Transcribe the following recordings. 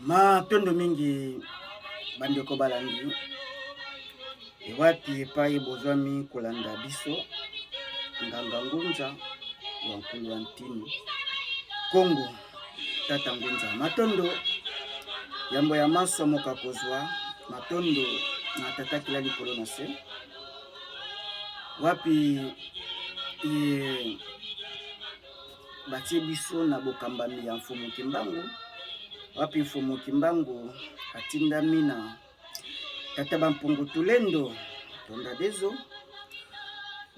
Matondo mingi bandeko balandi ewapi epai bozwami kolanda biso nganga ngunza wa nkulu wa ntini Kongo tata ngunza matondo yambo ya maso moka kozwa matondo na tata kila likolo na se wapi batie biso na bokambami ya mfumu Kimbangu wapi mfumu Kimbangu atindami na tata bampungu tulendo tonda dezo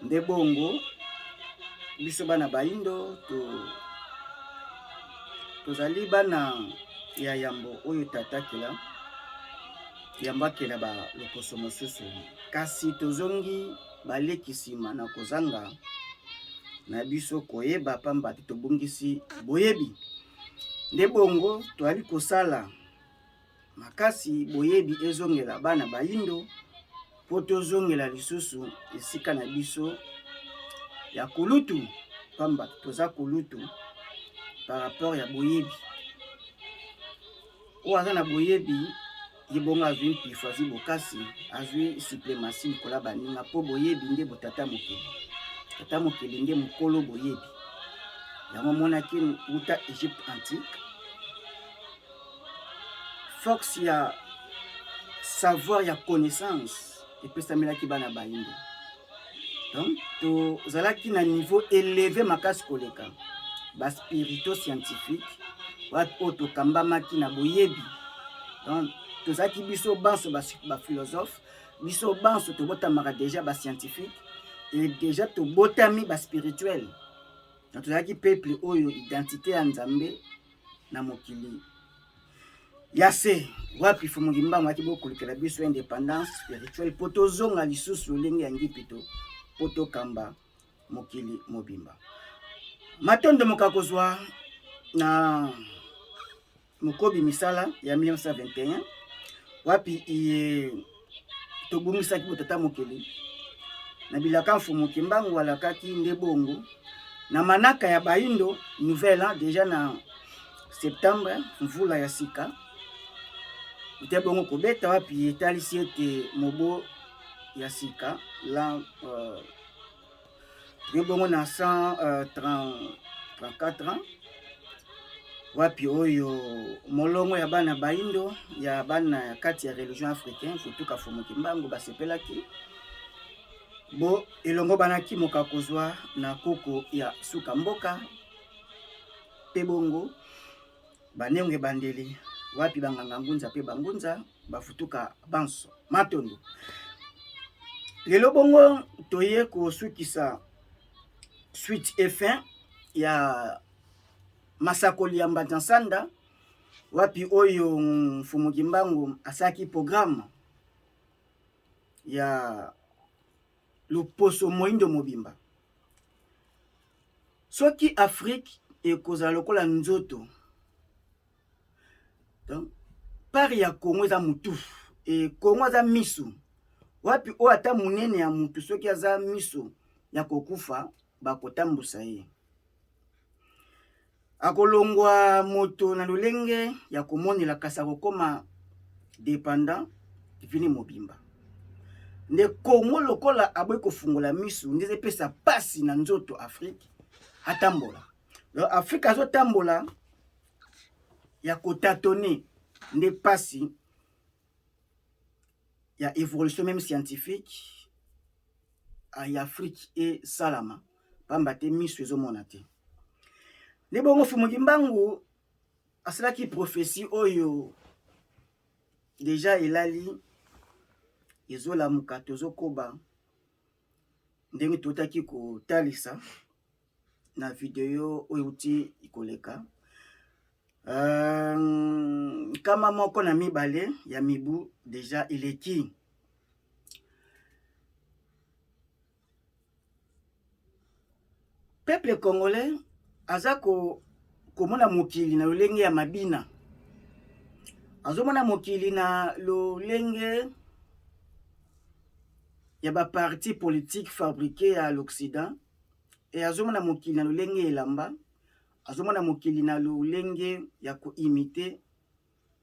nde bongo biso bana baindo tozali bana ya yambo oyo tata kila yambakela ba loposo mosusu kasi tozongi balekisima na kozanga na biso koyeba pamba tobungisi boyebi nde bongo toali kosala makasi boyebi ezongela bana baindo po tozongela lisusu esika na biso ya kulutu pamba toza kulutu par rapport ya boyebi o aza na boyebi yebonga azwi mpifu azwi bokasi azwi suprématie kola baninga po boyebi nde botata mokili tata mokili nde mokolo boyebi yango monaki uta Egypte antique force ya savoir ya connaissance epesamelaki bana baindo donc tozalaki na niveau élevé makasi koleka baspirito scientifique wapi oyo tokambamaki na boyebi donc tozalaki biso banso baphilosophe biso banso tobotamaka déjà bascientifique et déjà tobotami baspirituel donc tozalaki peuple oyo identité ya nzambe na mokili ya se wapi mfumu Kimbangu ati bokolukela biso indépendance spirituelle po tozonga lisusu lolenge ya ngipito po tokamba mokili mobimba matondo moka kozwa na mokobi misala ya 1921 wapi tobumisaki botata mokili na bilaka mfumu Kimbangu alakaki nde bongo na manaka ya baindo nouvelle déjà na septembre mvula ya sika ute bongo kobeta wapi etalisi ete mobo ya sika la bongo na 134 ans wapi oyo molongo ya bana baindo ya bana ya kati ya religion africaine futuka mfumu Kimbangu basepelaki bo elongo banaki moka kozwa na koko ya suka mboka pe bongo banenge bandeli wapi banganga ngunza pe bangunza bafutuka banso matondo lelo bongo toye kosukisa suite et fin ya masakoli ya Mbanza-Nsanda wapi oyo mfumu Kimbangu asaki programme ya loposo moindo mobimba soki Afrique ekozala lokola nzoto donc pari ya Congo eza mutu e Congo aza miso wapi oyo ata munene ya mutu soki aza miso ya kokufa bakotambusa ye akolongwa moto na lolenge ya komonela kasa kokoma dépendant vini mobimba nde Congo lokola aboyi kofungola misu ndeze pesa pasi na nzoto Afrique atambola donc Afrique azotambola ya kotatone nde pasi ya évolution même scientifique ya Afrique et salama pamba te misu ezomona te nde bongo mfumu Kimbangu asalaki prophétie oyo déjà elali ezolamuka tozokoba ndenge totaki kotalisa na video oyo uti ikoleka kama moko na mibale ya mibu déjà eleki peuple congolais aza komona mokili na lolenge ya mabina azomona mokili na lolenge ya ba parti politique fabriqué à l'Occident et azomona mokili na lolenge elamba azomona mokili na lolenge ya koimite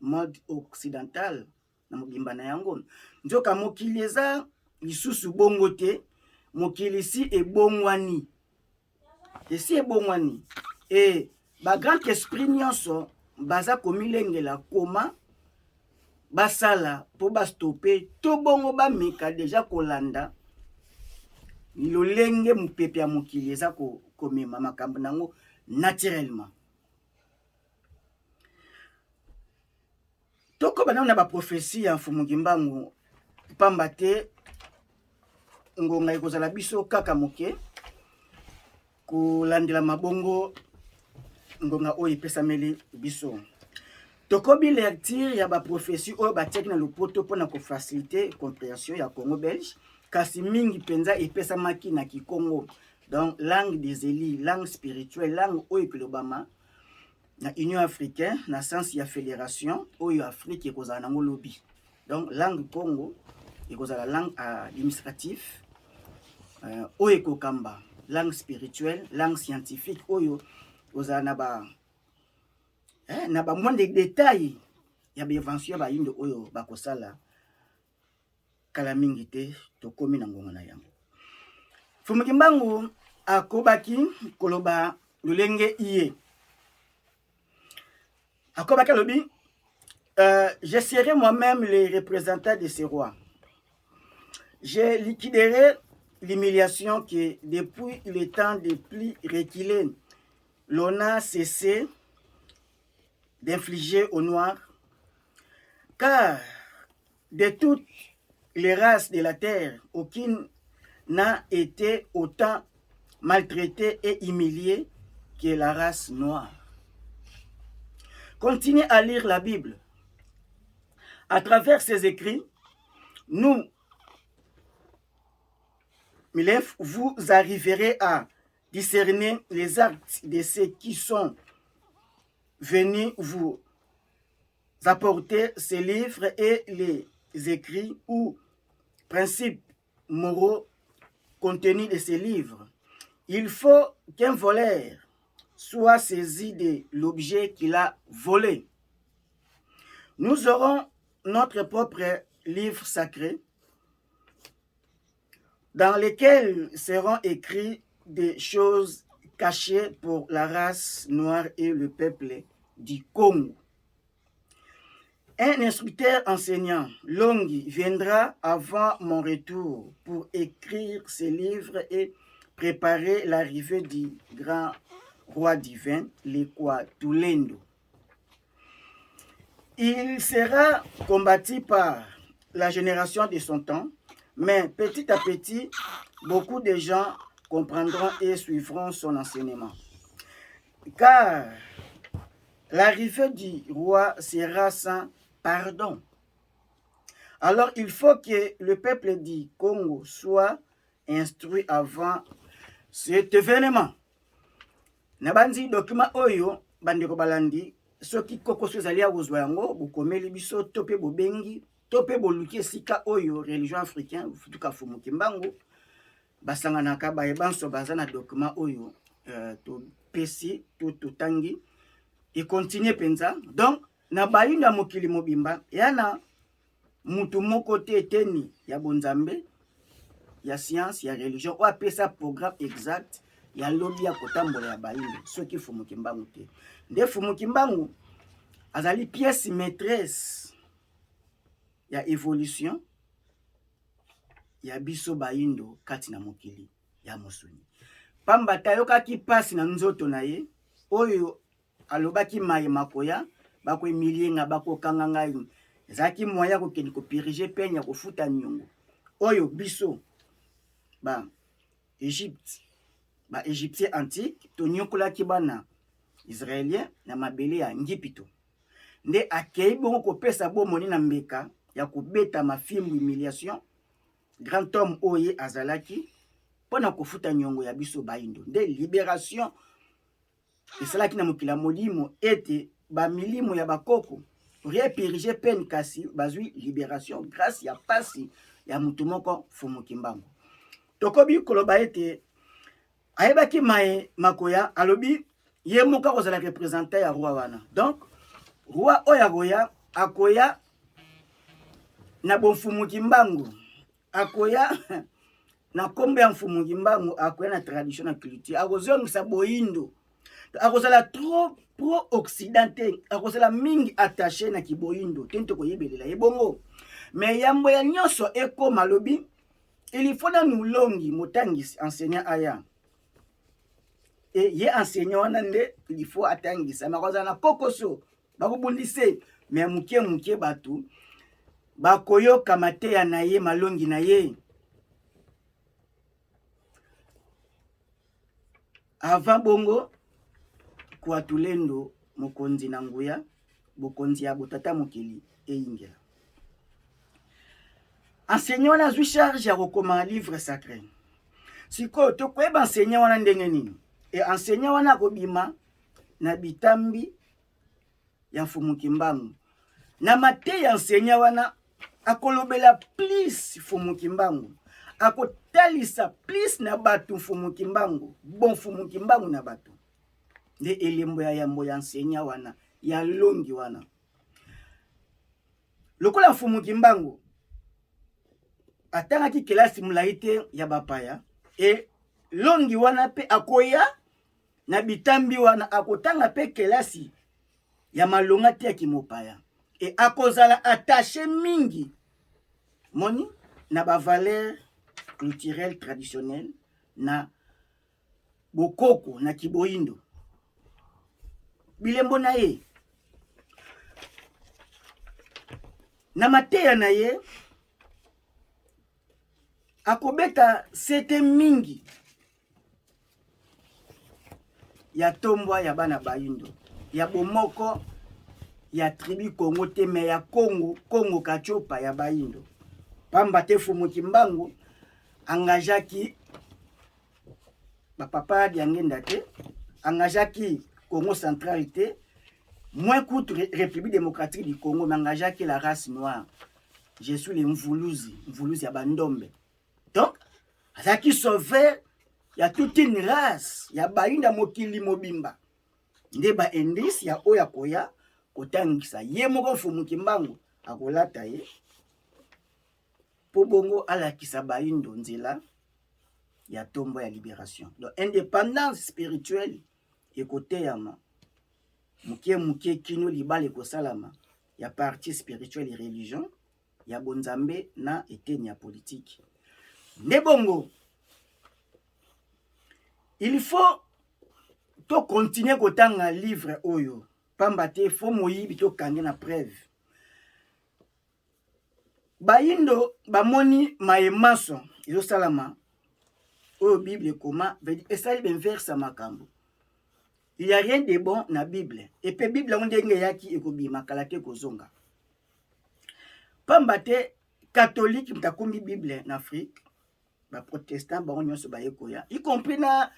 mode occidental na mobimba na yango. Nzoka mokili eza lisusu bongo te, mokili si ebongwani. Esi ebongwani. Et ba grand esprit nyonso baza komilengela koma basala po bastope to bongo bameka deja kolanda lolenge mupepe ya mokili eza komema makambo nango naturellement. Toko bana na ba prophétie ya Mfumu Kimbangu pamba te ngonga ekozala biso kaka moke kolandela mabongo ngonga oyo epesameli biso. Tokobi lecture ya ba prophétie oyo batiaki na lopoto mpona kofacilite compréhension ya Congo belge, kasi mingi penza epesamaki na Kikongo. Donc langue des élites, langue spirituelle, langue oyo ekolobama na Union africaine, na sens ya fédération oyo Afrique ekozala nango lobi. Donc langue Congo ekozala langue administrative oyo ekokamba, langue spirituelle, langue scientifique oyo kozala na ba moins de détails ya bainvention ba yindo oyo bakosala kala mingi te tokomi na ngonga na yango. Mfumu Kimbangu akobaki koloba lolenge iye. Akobaki lobi je serai moi-même le représentant de ces rois. Je liquiderai l'humiliation que depuis le temps des plis reculés l'on a cessé d'infliger aux Noirs, car de toutes les races de la terre, aucune n'a été autant maltraitée et humiliée que la race noire. Continuez à lire la Bible. À travers ces écrits, vous arriverez à discerner les actes de ceux qui sont venus vous apporter ces livres et les écrits ou principes moraux contenus de ces livres. Il faut qu'un voleur soit saisi de l'objet qu'il a volé. Nous aurons notre propre livre sacré dans lesquels seront écrits des choses cachées pour la race noire et le peuple du Congo. Un instructeur enseignant, Longi, viendra avant mon retour pour écrire ces livres et préparer l'arrivée du grand roi divin, l'Equatulendo. Il sera combattu par la génération de son temps, mais petit à petit, beaucoup de gens comprendront et suivront son enseignement. Car l'arrivée du roi sera sans pardon. Alors il faut que le peuple du Congo soit instruit avant cet événement. Nabandi document oyo bandeko balandi soki koko sozali ya kozwa yango bokomeli biso tope bobengi tope boluki esika oyo religion africain futuka Mfumu Kimbangu basanganaka bayebanso baza na document oyo to pesi to totangi et continue penza. Donc na bayinda mokili mobimba yana mutu moko te eteni ya bonzambe ya science ya religion o apesa programme exact ya lobi ya kotambola ya bayinda soki Mfumu Kimbangu te. Nde Mfumu Kimbangu azali pièce maîtresse ya évolution ya biso bayindo kati na mokili ya mosuni. Pamba tayokaki pasi na nzoto na ye oyo alobaki maye makoya bako emilienga bako kanga ngai ezaki moya kokende ko piriger penya kofuta nyongo oyo biso ba Égypte ba égyptien antique to nyokolaki bana israélien na mabele ya ngipito nde akei bongo kopesa bomoni na mbeka ya kobeta mafimbu humiliation grand homme oye azalaki pona kofuta nyongo ya biso bayindo nde libération esalaki na mokila molimo ete ba milimo ya bakoko repirige peine kasi bazwi libération grâce ya pasi ya mutu moko Mfumu Kimbangu. Tokobi koloba ete ayebaki maye makoya alobi ye moka kozala représentant ya roi wana. Donc roi oya goya akoya na bonfumuki mbangu, akoya na kombe ya mfumuki mbangu, akoya na tradition na culture, akozongisa boyindo, akozala trop pro-occidental, akozala mingi attaché na kiboyindo, tento koyebelela ebongo. Mais yambo ya nyonso eko malobi, il faut na nulongi motangisi enseignant aya. Et ye enseignant wana nde il faut atangisa, makozala na kokoso, bakobundise, mais muke batu, bakoyoka mateya na ye malongi na ye. Avant bongo, kwa tulendo mokonzi na nguya, bokonzi ya botata mokili eingela. Enseignant wana azwi charge ya kokoma livre sacré. Siko tokoyeba enseignant wana ndenge nini? E enseignant wana akobima na bitambi ya mfumuki mbangu. Na mate ya enseignant wana akolobela plus mfumuki mbangu. Akotalisa plus na batu mfumuki mbangu. Bon mfumuki mbangu na batu. Nde elembo ya yambo ya enseignant wana, ya longi wana. Lokola mfumuki mbangu atanga ki kelasi mulaite ya bapaya, e longi wana pe akoya na bitambi wana akotanga pe kelasi ya malonga te ya kimopaya, e akozala attaché mingi moni na ba valeur culturelle traditionnelle na bokoko na kiboyindo bilembo na ye na mateya na ye. Akobeta sete mingi ya tombwa ya bana bayindo, ya bomoko ya tribu Congo te, me ya Congo kachopa ya bayindo. Pamba te fumuki mbangu angajaki bapapa diangenda te, angajaki Congo central te, moins contre République démocratique du Congo, mais angajaki la race noire. Je suis le mvuluzi ya bandombe. Donc, azaki sauvé, il y a toute une race, il y a bainda mokili mobimba. Nde ba indisi ya oya koya kotangisa ye moko mfumuki mbangu akolata ye po bongo alakisa baindo nzela ya tombo ya libération. Donc indépendance spirituelle ekoteyama muke kino libale kosalama ya parti spirituelle et religion ya bonzambe na eteni ya politique. Ne bongo, il faut to continuer kotanga livre oyo, pamba te fo moyibi to kange na preuve. Bayindo bamoni maemaso izo salama oyo Bible koma veut dire esali ben verse makambo. Il y a rien de bon na Bible. Et puis Bible on ndenge yaki ekobima kala te kozonga. Pamba te catholique mtakombi Bible en Afrique. Ba protestant ba nyonso ba yekoya, y compris na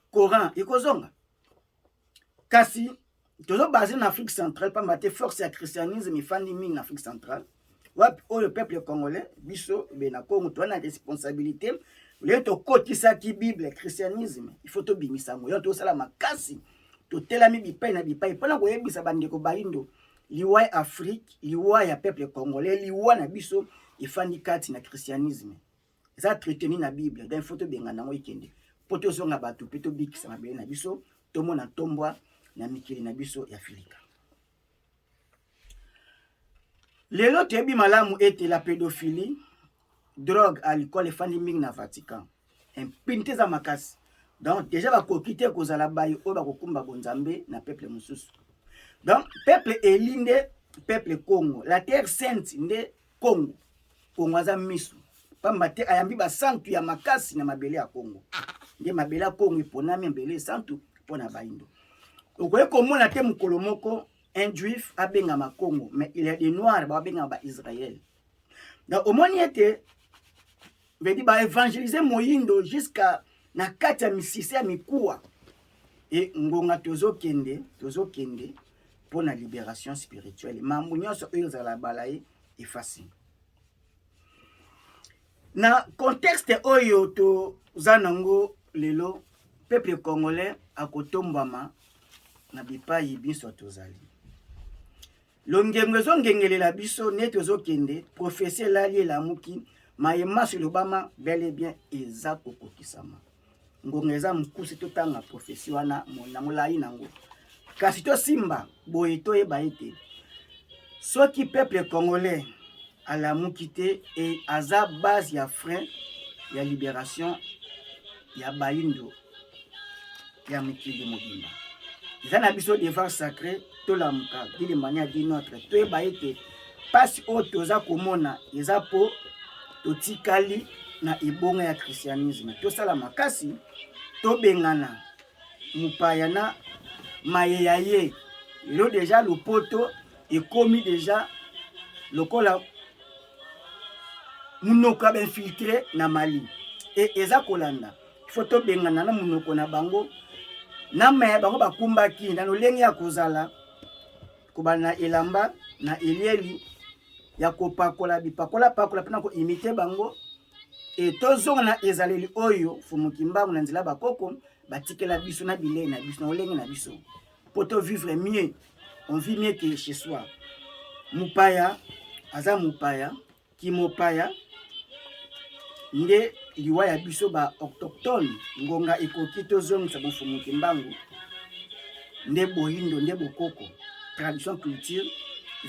Coran ekozonga. Kasi tozo basé en Afrique centrale, pas mate force ya christianisme ifandi mingi en Afrique centrale. Wapi le peuple congolais biso be na Congo to na responsabilité le to kotisa ki Bible christianisme, il faut to bimisa mo yo to sala makasi to telami bipai na bipai pona ko yebisa bandeko baindo liwa Afrique, liwa ya peuple congolais, liwa na biso ifandi kati na christianisme. Eza traité na Bible, donc faut to benga nango ikende. Poto zonga batu peto bikisa mabele na biso, tomo na tombwa na mikili na biso ya Afrika. Lelo tebi malamu ete la pédophilie, drogue, alcool efandi mingi na Vatican. Impinite za makasi. Donc déjà ba kokite kozala bayi o ba kokumba bonzambe na peuple mususu. Donc peuple elinde peuple Congo, la terre sainte nde Congo. Congo aza misu. Pamba te ayambi ba santu ya makasi na mabele ya Congo. Nde mabele ya Congo iponami mabele santu pona baindo. Okoye komona te mukolo moko un juif abenga ma Congo, mais il y a des noirs ba benga ba Israël. Donc omoni ete veut dire ba évangéliser moyindo jusqu'à na kati ya misisi ya mikuwa. Et ngonga tozo kende pona libération spirituelle. Mambo nyonso oyo za balaye efasi. Na contexte oyo to zanango lelo peuple congolais akotombama na bipai biso tozali. longemwe zongengelela biso neti ozokende professeur lali elamuki mayema sur l'Obama bel et bien eza kokokisama ngonga eza mkusi totanga professeur wana na molai nango kasi tosimba boye toyeba ete soki peuple congolais alamuki te et aza base ya frein ya libération ya bayindo ya mikili mobimba eza na biso devoir sacré tolamuka d'une manière d'une autre toyeba ete pasi oyo toza komona eza po totikali na ebonga ya christianisme tosala makasi tobengana mupaya na mayeya ye lelo deja lopoto ekomi deja lokola munoko infiltré na Mali et eza kolanda faut tobengana na munoko na bango na me bango bakumbaki na lolenge ya kozala kobana elamba na elieli ya kopakola bipakola pakola pena ko imiter bango et tozonga na ezaleli oyo fumukimbangu na nzela bakoko batikela biso na bilei na biso na olenge na biso poto vivre mieux on vit mieux que chez soi mupaya aza mupaya kimopaya nde liwa ya biso ba autochtone ngonga ekoki tozongisa bofumukimbangu nde boyindo nde bokoko tradition culture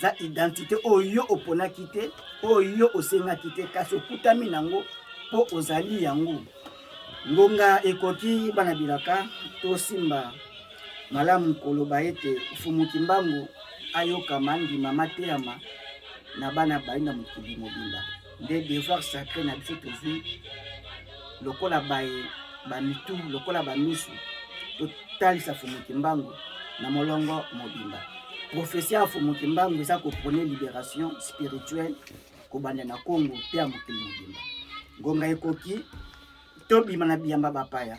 za identité oyo oponaki te oyo osengaki te kasi okutami nango po ozali yango ngonga ekoki bana bilaka tosimba malamu koloba ete fumukimbangu ayokama ndima mateyama na bana bayina mokili mobimba nde devoir sacré na biso tozwi lokola baye bamitu lokola bamisu totalisa fumukimbangu na molongo mobimba professeur ya fumukimbangu eza kopone libération spirituelle kobanda na Congo pe ya mokili mobimba ngonga ekoki tobima na biyamba bapaya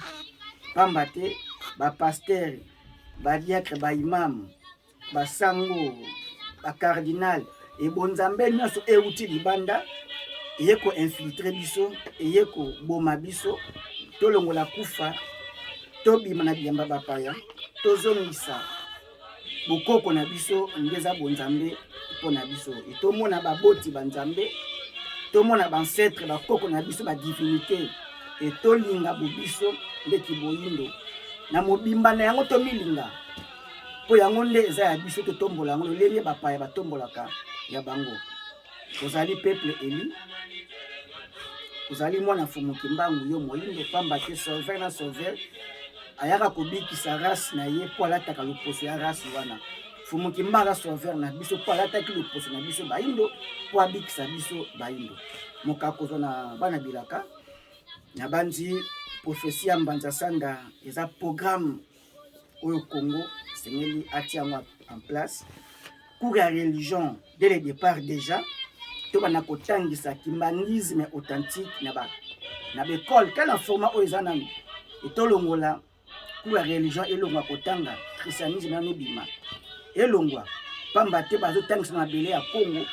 pamba te bapaster badiacre baimam basango bacardinal ebonzambe nyonso euti libanda eye ko infiltre biso eye ko boma biso tolongola kufa tobima na biyamba bapaya tozongisa bokoko na biso ngeza bonzambe pona biso etomona baboti banzambe tomona bancetre bakoko na biso badivinité etolinga bobiso ndeki boyindo na mobimba na yango tomilinga po yango nde eza ya biso totombola yango lolenge bapaya batombolaka ya bango kozali peuple eli kozali mwana fumukimbangu yo moyindo pamba te sauveur na sauveur ayaka kobikisa race na ye po alataka loposo ya race wana fumukimbangu sauveur na biso po alataki loposo na biso bayindo po abikisa biso bayindo mokakozo na bana bilaka na banzi prophétie ya Mbanza Sanda eza programme oyo Congo sengeli atia yango en place cours ya religion dès le départ déjà tobana kotangisa kimbangisme authentique na bekole kana format oyo eza nani etolongola cours ya religion elongwa kotanga christianisme na nobima elongwa pamba te bazotangisa mabele ya Congo